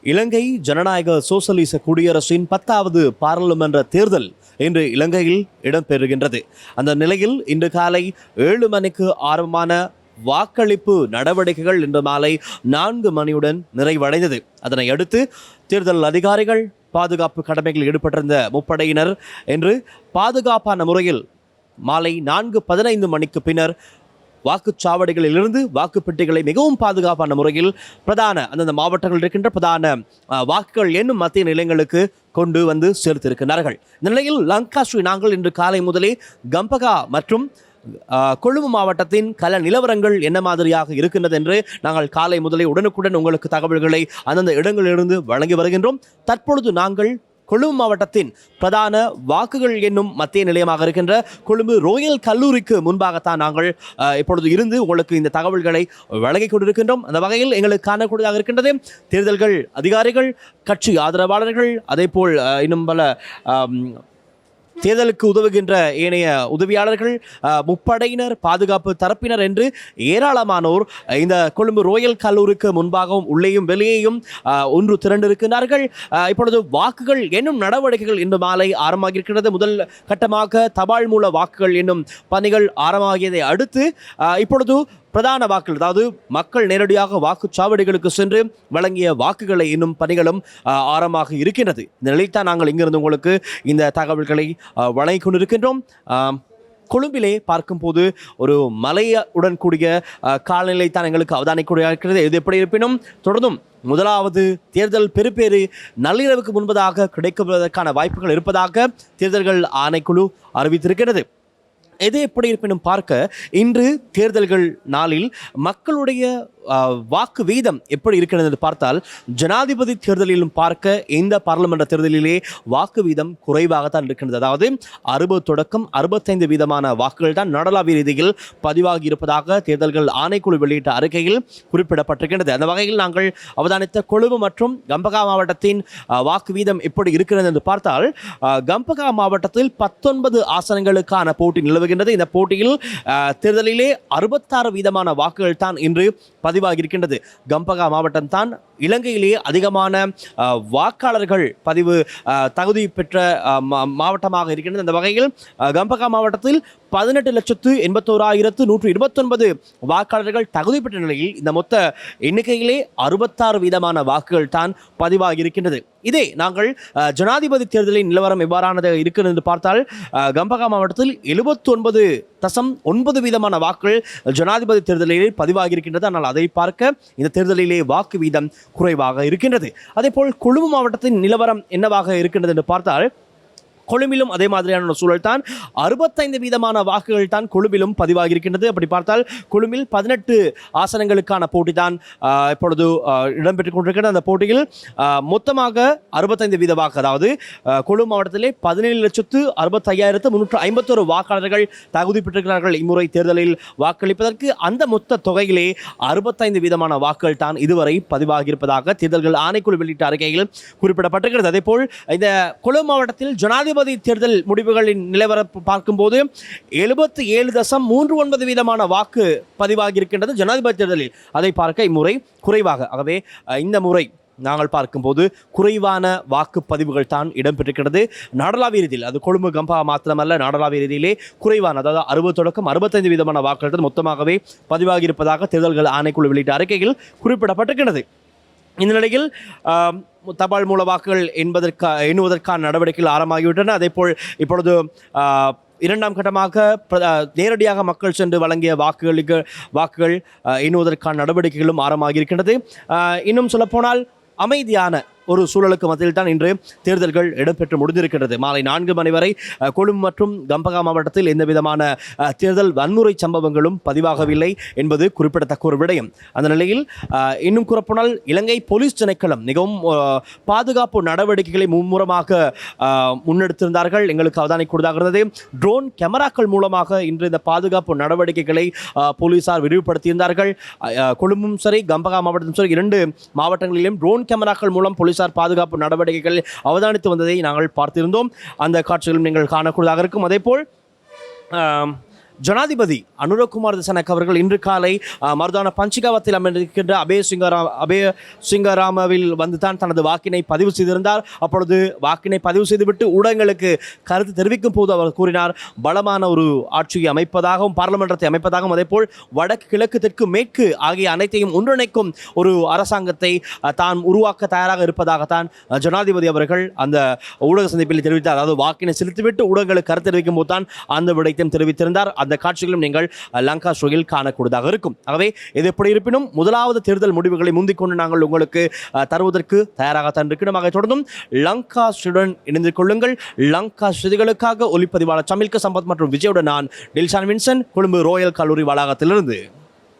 இலங்கை ஜனநாயக சோசலிச குடியரசின் 10வது பாராளுமன்ற தேர்தல் இன்று இலங்கையில் இடம்பெறுகின்றது. அந்த நிலையில் இன்று காலை 7 மணிக்கு ஆரம்பமான வாக்களிப்பு நடவடிக்கைகள் இன்று மாலை 4 மணியுடன் நிறைவடைந்தது. அதனை அடுத்து தேர்தல் அதிகாரிகள் பாதுகாப்பு கடமைகளில் ஈடுபட்டிருந்த முப்படையினர் என்று பாதுகாப்பான முறையில் மாலை 4:15 மணிக்கு பின்னர் வாக்குச்சாவடிகளிலிருந்து வாக்குப்பெட்டிகளை மிகவும் பாதுகாப்பான முறையில் அந்தந்த மாவட்டங்களில் இருக்கின்ற பிரதான வாக்குகள் என்னும் மத்திய நிலையங்களுக்கு கொண்டு வந்து சேர்த்திருக்கிறார்கள். இந்த நிலையில் லங்காஸ்ரீ நாங்கள் இன்று காலை முதலே கம்பகா மற்றும் கொழும்பு மாவட்டத்தின் கள நிலவரங்கள் என்ன மாதிரியாக இருக்கின்றது என்று நாங்கள் காலை முதலே உடனுக்குடன் உங்களுக்கு தகவல்களை அந்தந்த இடங்களிலிருந்து வழங்கி வருகின்றோம். தற்பொழுது நாங்கள் கொழும்பு மாவட்டத்தின் பிரதான வாக்குகள் என்னும் மத்திய நிலையமாக இருக்கின்ற கொழும்பு ரோயல் கல்லூரிக்கு முன்பாகத்தான் நாங்கள் இப்பொழுது இருந்து உங்களுக்கு இந்த தகவல்களை வழங்கிக் கொண்டிருக்கின்றோம். அந்த வகையில் எங்களுக்கு காணக்கூடியதாக இருக்கின்றது தேர்தல்கள் அதிகாரிகள், கட்சி ஆதரவாளர்கள், அதே போல் இன்னும் பல தேர்தலுக்கு உதவுகின்ற ஏனைய உதவியாளர்கள், முப்படையினர், பாதுகாப்பு தரப்பினர் என்று ஏராளமானோர் இந்த கொழும்பு ரோயல் கல்லூரிக்கு முன்பாகவும் உள்ளேயும் வெளியேயும் ஒன்று திரண்டிருக்கிறார்கள். இப்பொழுது வாக்குகள் என்னும் நடவடிக்கைகள் இன்று மாலை ஆரம்பமாகியிருக்கிறது. முதல் கட்டமாக தபால் மூல வாக்குகள் என்னும் பணிகள் ஆரம்பமாகியதை அடுத்து இப்பொழுது பிரதான வாக்குகள், அதாவது மக்கள் நேரடியாக வாக்குச்சாவடிகளுக்கு சென்று வழங்கிய வாக்குகளை இன்னும் பணிகளும் ஆரம்பமாக இருக்கின்றது. இந்த நிலைத்தான் நாங்கள் இங்கிருந்து உங்களுக்கு இந்த தகவல்களை வழங்கிக் கொண்டிருக்கின்றோம். கொழும்பிலே பார்க்கும்போது ஒரு மலையுடன் கூடிய காலநிலை தான் எங்களுக்கு அவதானிக்கூடிய இருக்கிறது. இது எப்படி இருப்பினும் தொடர்ந்தும் முதலாவது தேர்தல் பெறுபேறு நள்ளிரவுக்கு முன்பதாக கிடைக்குவதற்கான வாய்ப்புகள் இருப்பதாக தேர்தல்கள் ஆணைக்குழு அறிவித்திருக்கிறது. எது எப்படி இருப்பினும் பார்க்க இன்று தேர்தல்கள் நாளில் மக்களுடைய வாக்கு வீதம் எப்படி இருக்கிறது என்று பார்த்தால் ஜனாதிபதி தேர்தலிலும் பார்க்க இந்த பாராளுமன்ற தேர்தலிலே வாக்கு வீதம் குறைவாகத்தான் இருக்கின்றது. அதாவது 60 தொடக்கம் 65% வாக்குகள் தான் நாடளாவிய ரீதியில் பதிவாகி இருப்பதாக தேர்தல்கள் ஆணைக்குழு வெளியிட்ட அறிக்கையில் குறிப்பிடப்பட்டிருக்கின்றது. அந்த வகையில் நாங்கள் அவதானித்த கொழும்பு மற்றும் கம்பகா மாவட்டத்தின் வாக்கு வீதம் எப்படி இருக்கிறது என்று பார்த்தால் கம்பகா மாவட்டத்தில் 19 ஆசனங்களுக்கான போட்டி நிலவுகின்றது. இந்த போட்டியில் தேர்தலிலே 66% வாக்குகள் தான் இன்று பதிவாகி இருக்கின்றது. கம்பகா மாவட்டம் தான் இலங்கையிலேயே அதிகமான வாக்காளர்கள் பதிவு தகுதி பெற்ற மாவட்டமாக இருக்கின்றது. அந்த வகையில் கம்பகா மாவட்டத்தில் 18,81,129 வாக்காளர்கள் தகுதி பெற்ற நிலையில் இந்த மொத்த எண்ணிக்கையிலே 66% வாக்குகள் தான் பதிவாகி இருக்கின்றது. இதே நாங்கள் ஜனாதிபதி தேர்தலின் நிலவரம் எவ்வாறானது இருக்கிறது என்று பார்த்தால் கம்பகா மாவட்டத்தில் 79.9% வாக்குகள் ஜனாதிபதி தேர்தலிலே பதிவாகி இருக்கின்றது. ஆனால் அதை பார்க்க இந்த தேர்தலிலே வாக்கு வீதம் குறைவாக இருக்கின்றது. அதே போல் கொழும்பு மாவட்டத்தின் நிலவரம் என்னவாக இருக்கின்றது என்று பார்த்தால் கொழும்பிலும் அதே மாதிரியான சூழல் தான். 65% வாக்குகள் தான் கொழும்பிலும் பதிவாகி இருக்கின்றது. அப்படி பார்த்தால் கொழும்பில் 18 ஆசனங்களுக்கான போட்டி தான் இப்பொழுது இடம்பெற்றுக் கொண்டிருக்கிறது. அந்த போட்டியில் மொத்தமாக 65% வாக்கு, அதாவது கொழும்பு மாவட்டத்திலே 17,65,351 வாக்காளர்கள் தகுதி பெற்றிருக்கிறார்கள் இம்முறை தேர்தலில் வாக்களிப்பதற்கு. அந்த மொத்த தொகையிலே 65% வாக்குகள் தான் இதுவரை பதிவாகி இருப்பதாக தேர்தல்கள் ஆணைக்குழு வெளியிட்ட அறிக்கையில் குறிப்பிடப்பட்டிருக்கிறது. அதே போல் இந்த கொழும்பு மாவட்டத்தில் ஜனாதிபதி தேர்தல் முடிவுகளின் நிலவரம் பார்க்கும்போது 77.39% வாக்கு பதிவாகி இருக்கின்றது ஜனாதிபதி தேர்தலில். அதை பார்க்க இம்முறை குறைவாக, ஆகவே இந்த முறை நாங்கள் பார்க்கும்போது குறைவான வாக்குப்பதிவுகள் தான் இடம்பெற்றிருக்கிறது நாடளாவிய ரீதியில். அது கொழும்பு கம்பா மாத்திரமல்ல, நாடளாவிய ரீதியிலே குறைவான, அதாவது 60 தொடக்கம் 65% வாக்குகள் மொத்தமாகவே பதிவாகி இருப்பதாக தேர்தல்கள் ஆணைக்குழு வெளியிட்ட அறிக்கையில் குறிப்பிடப்பட்டிருக்கிறது. இந்த நிலையில் தபால் மூல வாக்குகள் எண்ணுவதற்கான நடவடிக்கைகள் ஆரம்பமாகிவிட்டன. அதே போல் இப்பொழுது இரண்டாம் கட்டமாக நேரடியாக மக்கள் சென்று வழங்கிய வாக்குகள் எண்ணுவதற்கான நடவடிக்கைகளும் ஆரம்பமாகியிருக்கின்றது. இன்னும் சொல்லப்போனால் அமைதியான ஒரு சூழலுக்கு மத்தியில் தான் இன்று தேர்தல்கள் இடம்பெற்று முடிந்திருக்கிறது. மாலை 4 மணி வரை கொழும்பு மற்றும் கம்பகா மாவட்டத்தில் எந்த விதமான தேர்தல் வன்முறை சம்பவங்களும் பதிவாகவில்லை என்பது குறிப்பிடத்தக்க ஒரு விடயம். அந்த நிலையில் இன்னும் கூறப்போனால் இலங்கை போலீஸ் திணைக்களம் மிகவும் பாதுகாப்பு நடவடிக்கைகளை மும்முரமாக முன்னெடுத்திருந்தார்கள். எங்களுக்கு அவதானிக்கூடியதாக இருந்தது. ட்ரோன் கேமராக்கள் மூலமாக இன்று இந்த பாதுகாப்பு நடவடிக்கைகளை போலீசார் விரிவுபடுத்தியிருந்தார்கள். கொழும்பும் சரி கம்பகா மாவட்டமும் சரி 2 மாவட்டங்களிலும் ட்ரோன் கேமராக்கள் மூலம் போலீசார் பாதுகாப்பு நடவடிக்கைகள் அவதானித்து வந்ததை நாங்கள் பார்த்திருந்தோம். அந்த காட்சிகளும் நீங்கள் காணக்கூடியதாக இருக்கும். அதே போல் ஜனாதிபதி அனுரகுமார் திசாநாயக்க அவர்கள் இன்று காலை மருதான பஞ்சிகாவத்தில் அமைந்திருக்கின்ற அபய சிங்கராமவில் வந்து தான் தனது வாக்கினை பதிவு செய்திருந்தார். அப்பொழுது வாக்கினை பதிவு செய்துவிட்டு ஊடகங்களுக்கு கருத்து தெரிவிக்கும் போது அவர் கூறினார், பலமான ஒரு ஆட்சியை அமைப்பதாகவும் பார்லிமெண்டத்தை அமைப்பதாகவும் அதேபோல் வடக்கு கிழக்கு தெற்கு மேற்கு ஆகிய அனைத்தையும் ஒன்றிணைக்கும் ஒரு அரசாங்கத்தை தான் உருவாக்க தயாராக இருப்பதாகத்தான் ஜனாதிபதி அவர்கள் அந்த ஊடக சந்திப்பில் தெரிவித்தார். அதாவது வாக்கினை செலுத்திவிட்டு ஊடகங்களுக்கு கருத்து தெரிவிக்கும் போது தான் அந்த விடயத்தையும் தெரிவித்திருந்தார். அந்த காட்சிகளும் நீங்கள் லங்கா ஷோயில் காணக்கூடியதாக இருக்கும். ஆகவே இது எப்படி இருப்பினும் முதலாவது தேர்தல் முடிவுகளை முந்திக்கொண்டு நாங்கள் உங்களுக்கு தருவதற்கு தயாராகத்தான் இருக்கிறோம். ஆக தொடர்ந்தும் லங்கா ஷோயுடன் இணைந்து கொள்ளுங்கள். லங்கா செய்திகளுக்காக ஒளிப்பதிவாளர் சமில்க சம்பத் மற்றும் விஜயுடன் நான் டில்ஷான் வின்சன், கொழும்பு ரோயல் கல்லூரி வளாகத்திலிருந்து.